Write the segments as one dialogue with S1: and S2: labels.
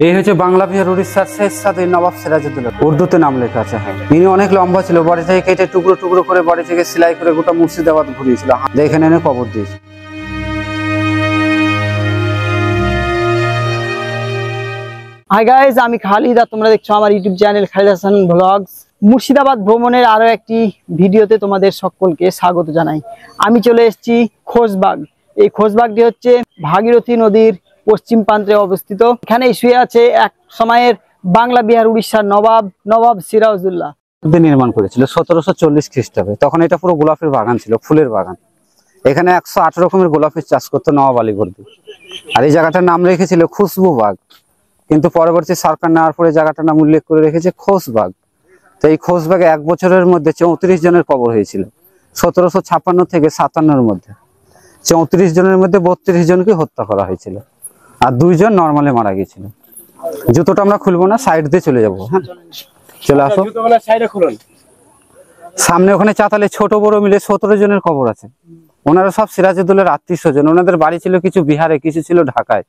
S1: এই হচ্ছে বাংলা বিহার উড়িষ্যার শেরশাহ নবাব সিরাজউদ্দৌলা। উর্দুতে নাম লেখা আছে। হ্যাঁ, ইনি অনেক লম্বা ছিল, বাড়ি থেকে কেটে টুকরো টুকরো করে বাড়ি থেকে সেলাই করে গোটা মুর্শিদাবাদ ঘুরিয়েছিল, এখানে এনে কবর দিয়েছে।
S2: হাই গাইস, আমি খালিদ আর তোমরা দেখছো আমার YouTube channel Khalid Hasan vlogs. Murshidabad ভ্রমণের আরো একটি ভিডিওতে তোমাদের সকলকে স্বাগত জানাই। আমি চলে এসেছি খোশবাগ। এই খোশবাগটি হচ্ছে ভাগীরথী নদীর পশ্চিম প্রান্তে অবস্থিত। এখানে শুয়ে আছে এক সময়ের বাংলা বিহার উড়িষ্যার নবাব সিরাজউদ্দৌলা।
S1: নির্মাণ করেছিল 1740 খ্রিস্টাব্দে। তখন এটা পুরো গোলাপের বাগান ছিল, ফুলের বাগান। এখানে 108 রকমের গোলাপের চাষ করতো নবাব আলীবর্দী। আর এই জায়গাটার নাম রেখেছিল খুশবু বাগ, কিন্তু পরবর্তী সরকার নেওয়ার পরে জায়গাটার নাম উল্লেখ করে রেখেছে খোশবাগ। তো এই খোশবাগে এক বছরের মধ্যে 34 জনের কবর হয়েছিল। 1756 থেকে 57-র মধ্যে 34 জনের মধ্যে 32 জনকে হত্যা করা হয়েছিল, আর 2 জন নর্মালে মারা গিয়েছিল। জুতোটা আমরা খুলবো না, সাইড দিয়ে চলে যাবো। হ্যাঁ, চলে আসো। সামনে ওখানে চাতালে ছোট বড় মিলে 17 জনের কবর আছে। ওনারা সব সিরাজউদ্দৌলার আত্মীয় স্বজন। ওনাদের বাড়ি ছিল কিছু বিহারে, কিছু ছিল ঢাকায়।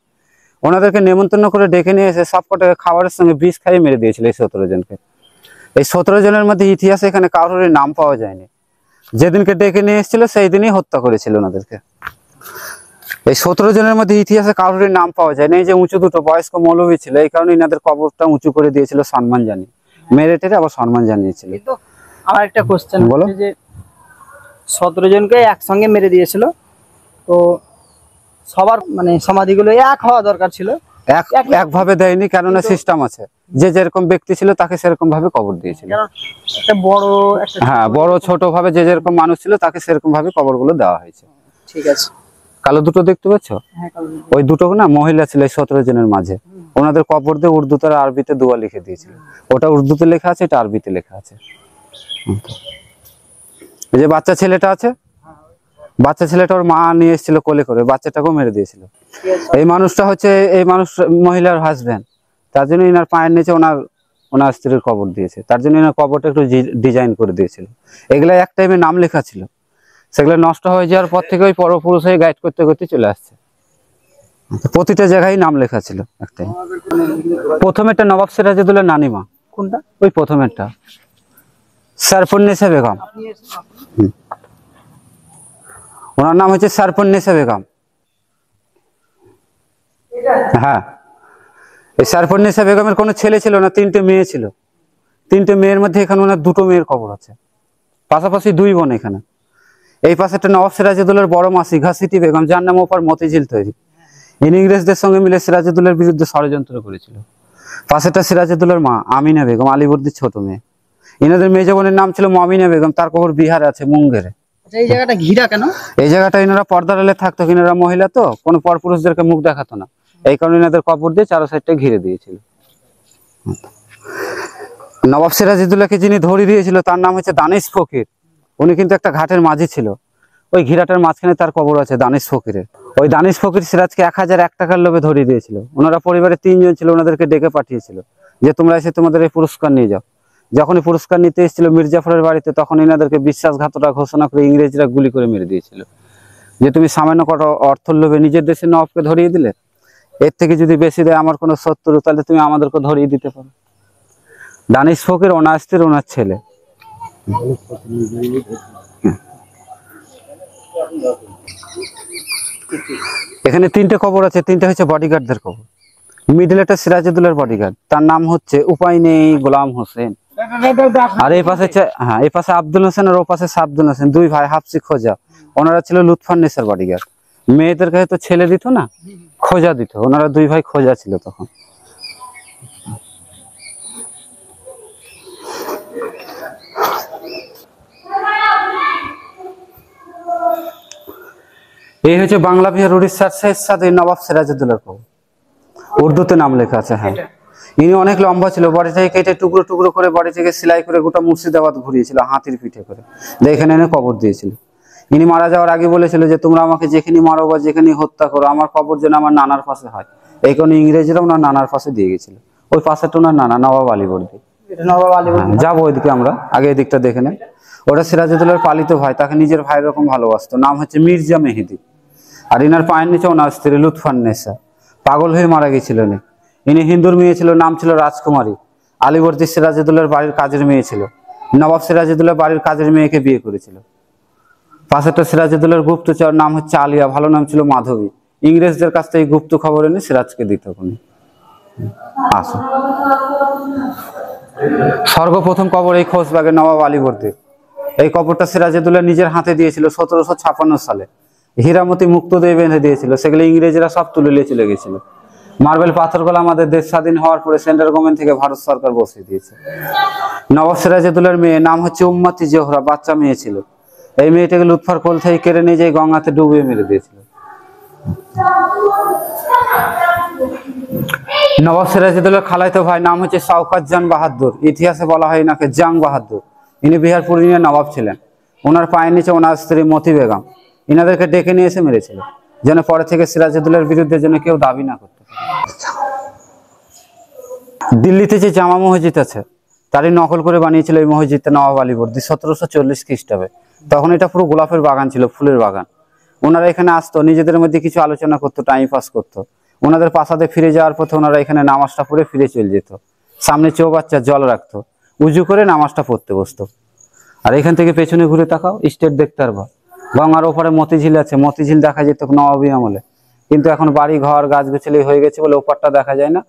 S1: ওনাদেরকে নেমন্তন্ন করে ডেকে নিয়ে এসে সব কটাকে খাবারের সঙ্গে বিষ খাইয়ে মেরে দিয়েছিল এই 17 জনকে। এই 17 জনের মধ্যে ইতিহাসে এখানে কারোর নাম পাওয়া যায়নি। যেদিনকে ডেকে নিয়ে এসেছিল সেই দিনই হত্যা করেছিল ওনাদেরকে। এই 17 জনের মধ্যে ইতিহাসে কারোর নাম পাওয়া যায়নি। এই যে উঁচু দুটো বয়স্ক মৌলবী ছিল, এই কারণে এনাদের কবরটা উঁচু করে দিয়েছিল সম্মান জানিয়ে, মেরে টেরে আবার সম্মান জানিয়েছিল।
S2: আমার একটা কোশ্চেন, বলো যে 17 জনকে একসঙ্গে মেরে দিয়েছিল, তো সবার মানে সমাধিগুলো এক হওয়া দরকার ছিল।
S1: একভাবে দেয়নি, কেননা সিস্টেম আছে। যে যেরকম ব্যক্তি ছিল তাকে সেরকম ভাবে কবর দিয়েছিল। হ্যাঁ, বড় ছোট ভাবে যে যেরকম মানুষ ছিল তাকে সেরকম ভাবে কবরগুলো দেওয়া হয়েছে।
S2: ঠিক আছে।
S1: কালো দুটো দেখতে পাচ্ছ? ওই দুটো না মহিলা ছিল 17 জনের মাঝে। ওনাদের কবর দিয়ে উর্দুতে আর আরবিতে দোয়া লিখে দিয়েছিল। ওটা উর্দুতে লেখা আছে, এটা আরবিতে লেখা আছে। এই যে বাচ্চা ছেলেটা আছে, বাচ্চা ছেলেটা ওর মা নিয়ে এসেছিল কোলে করে, বাচ্চাটাকেও মেরে দিয়েছিল। এই মানুষটা হচ্ছে মহিলার হাজবেন্ড। তার জন্য এনার পায়ের নিচে ওনার স্ত্রীর কবর দিয়েছে। তার জন্য এনার কবরটা একটু ডিজাইন করে দিয়েছিল। এগুলা এক টাইমে নাম লেখা ছিল, সেগুলো নষ্ট হয়ে যাওয়ার পর থেকে ওই পরপুরুষ হয়ে গাইড করতে করতে চলে আসছে। প্রতিটা জায়গায় নাম লেখা ছিল এক টাইম। প্রথমেরটা নবাব সিরাজউদ্দৌলার নানিমা।
S2: কোনটা?
S1: ওই প্রথমেরটা সারফুন্নেসা বেগম। ওনার নাম হচ্ছে সারফুন্নেসা বেগম। হ্যাঁ, এই সারফুন্নেসা বেগমের কোনো ছেলে ছিল না, 3টে মেয়ে ছিল। 3টে মেয়ের মধ্যে এখানে ওনার 2টো মেয়ের কবর আছে, পাশাপাশি 2 বোন এখানে। এই পাশেটা নবাব সিরাজউদ্দৌলার বড় মাসি ঘাসিটি বেগম, যার নাম ওপর মতিঝিল তৈরি। ইনি ইংরেজদের সঙ্গে মিলে সিরাজউদ্দৌলার বিরুদ্ধে ষড়যন্ত্র করেছিল। পাশেটা সিরাজউদ্দৌলার মা আমিনা বেগম, আলীবর্দীর ছোট মেয়ে। এনাদের মেজ বোনের নাম ছিল মমিনা বেগম, তার কবর বিহারে আছে, মুঙ্গেরে।
S2: এই জায়গাটা ঘিরা কেন?
S1: এই জায়গাটা এনারা পর্দার আড়ালে থাকতো, এনারা মহিলা তো, কোনো পরপুরুষদেরকে মুখ দেখাতো না। এই কারণে এনাদের কবর দিয়ে চারো সাইডটা ঘিরে দিয়েছিল। নবাব সিরাজউদ্দৌলাকে যিনি ধরিয়ে দিয়েছিল তার নাম হচ্ছে দানিশ ফকির। উনি কিন্তু একটা ঘাটের মাঝি ছিল। ওই ঘিরাটার মাঝখানে তার কবর আছে দানিশ ফকিরের। ওই দানিশ ফকির সিরাজকে 1001 টাকার লোভে ধরিয়ে দিয়েছিল। ওনারা পরিবারে 3 জন ছিল, ওনাদেরকে ডেকে পাঠিয়েছিল যে তোমরা এসে তোমাদের এই পুরস্কার নিয়ে যাও। যখনই পুরস্কার নিতে এসেছিল মির্জাফরের বাড়িতে, তখন এনাদেরকে বিশ্বাসঘাতকতা ঘোষণা করে ইংরেজরা গুলি করে মেরে দিয়েছিল। যে তুমি সামান্য কটা অর্থের লোভে নিজের দেশের নবাবকে ধরিয়ে দিলে, এর থেকে যদি বেশি দেয় আমার কোনো শত্রু, তাহলে তুমি আমাদেরকে ধরিয়ে দিতে পারো। দানিশ ফকির, ওনার স্ত্রী, ওনার ছেলে। এখানে 3টে কবর আছে, 3টে হচ্ছে বডিগার্ডদের কবর। মিডল একটা সিরাজউদ্দৌলার বডিগার্ড, তার নাম হচ্ছে উপায় নেই গোলাম হোসেন। আর এই পাশে এই পাশে আব্দুল হোসেন, আর ও পাশে সাবদুল হোসেন, 2 ভাই হাফসি খোঁজা। ওনারা ছিল লুৎফান্নেসার বডিগার্ড। মেয়েদেরকে হয়তো ছেলে দিত না, খোঁজা দিত। ওনারা 2 ভাই খোঁজা ছিল তখন। এই হচ্ছে বাংলা বিহার উড়িষ্যার শেরশাহ নবাব সিরাজউদ্দৌলার কবর। উর্দুতে নাম লেখা আছে। হ্যাঁ, ইনি অনেক লম্বা ছিল, বাড়ি থেকে কেটে টুকরো টুকরো করে বাড়ি থেকে সেলাই করে গোটা মুর্শিদাবাদ ঘুরিয়েছিল হাতির পিঠে করে, এখানে এনে কবর দিয়েছিল। ইনি মারা যাওয়ার আগে বলেছিল যে তোমরা আমাকে যেখানে মারো বা যেখানে হত্যা করো, আমার কবর যেন আমার নানার পাশে হয়। এই কারণে ইংরেজরা ওনার নানার পাশে দিয়ে গেছিল। ওই পাশেটা ওনার নানা নবাব আলীবর্দী। যাবো ওইদিকে, আমরা আগে এদিকটা দেখে নেই। ওটা সিরাজউদ্দৌলার পালিত ভাই, তাকে নিজের ভাইয়ের রকম ভালোবাসতো। নাম হচ্ছে মির্জা মেহেদি। আর ইনার পায়ের নিচে ওনার স্ত্রী লুৎফান্নেসা। পাগল হয়ে মারা গেছিল। ইনি হিন্দুর মেয়ে ছিল, নাম ছিল রাজকুমারী। আলীবর্দী সিরাজউদ্দৌলার বাড়ির কাজের মেয়ে ছিল। নবাব সিরাজউদ্দৌলার বাড়ির কাজের মেয়েকে বিয়ে করেছিল। পাশেরটা সিরাজউদ্দৌলার গুপ্তচর, নাম হচ্ছে আলিয়া, ভালো নাম ছিল মাধবী। ইংরেজদের কাছ থেকে গুপ্ত খবর এনে সিরাজকে দিত। আসো, সর্বপ্রথম কবর এই খোশবাগের নবাব আলীবর্দী। এই কবরটা সিরাজউদ্দৌলা নিজের হাতে দিয়েছিল 1756 সালে। হীরামতি মুক্ত দিয়ে বেঁধে দিয়েছিল, সেগুলো ইংরেজরা সব তুলে নিয়ে চলে গেছিল। মার্বেল পাথরগুলো আমাদের দেশ স্বাধীন হওয়ার পরে সেন্ট্রাল গভর্নমেন্ট থেকে ভারত সরকার বসিয়ে দিয়েছে। নবাব সিরাজউদ্দৌলার মেয়ে নাম হচ্ছে উম্মতি জোহরা, বাচ্চা মেয়ে ছিল। এই মেয়েটাকে লুৎফার কোল থেকে কেড়ে নিয়ে যেয়ে গঙ্গাতে ডুবিয়ে মেরে দিয়েছিল। নবাব সিরাজউদ্দৌলার খালাতো ভাই নাম হচ্ছে শওকত জান বাহাদুর, ইতিহাসে বলা হয় নাকি জাং বাহাদুর। ইনি বিহার পূর্ণিয়ার নবাব ছিলেন। ওনার পায়ের নিচে ওনার স্ত্রী মতি বেগম। ইনাদেরকে ডেকে নিয়ে এসে মেরেছিল, যেন পরে থেকে সিরাজউদ্দৌলার বিরুদ্ধে যেন কেউ দাবি না করতে পারে। দিল্লিতে যে জামা মসজিদ আছে তারই নকল করে বানিয়েছিল এই মসজিদটা নবাব আলীবর্দী 1740 খ্রিস্টাব্দে। তখন এটা পুরো গোলাপের বাগান ছিল, ফুলের বাগান। ওনারা এখানে আসতো, নিজেদের মধ্যে কিছু আলোচনা করতো, টাইম পাস করতো। ওনাদের প্রাসাদে ফিরে যাওয়ার পথে ওনারা এখানে নামাজটা পড়ে ফিরে চলে যেত। সামনে চৌবাচ্চা জল রাখতো, উজু করে নামাজটা পড়তে বসতো। আর এখান থেকে পেছনে ঘুরে তাকাও, স্টেট দেখতে পারবা। গঙ্গার ওপরে মতিঝিল আছে, মতিঝিল দেখা যেত নবাবী আমলে, কিন্তু এখন বাড়ি ঘর গাছগাছালি হয়ে গেছে বলে ওপারটা দেখা যায় না।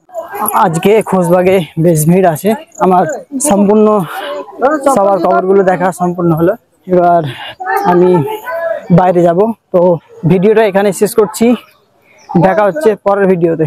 S2: আজকে খোশবাগে বেশ ভিড় আছে। আমার সম্পূর্ণ সবার কবরগুলো দেখা সম্পূর্ণ হলো। এবার আমি বাইরে যাব। তো ভিডিওটা এখানে শেষ করছি, দেখা হচ্ছে পরের ভিডিওতে।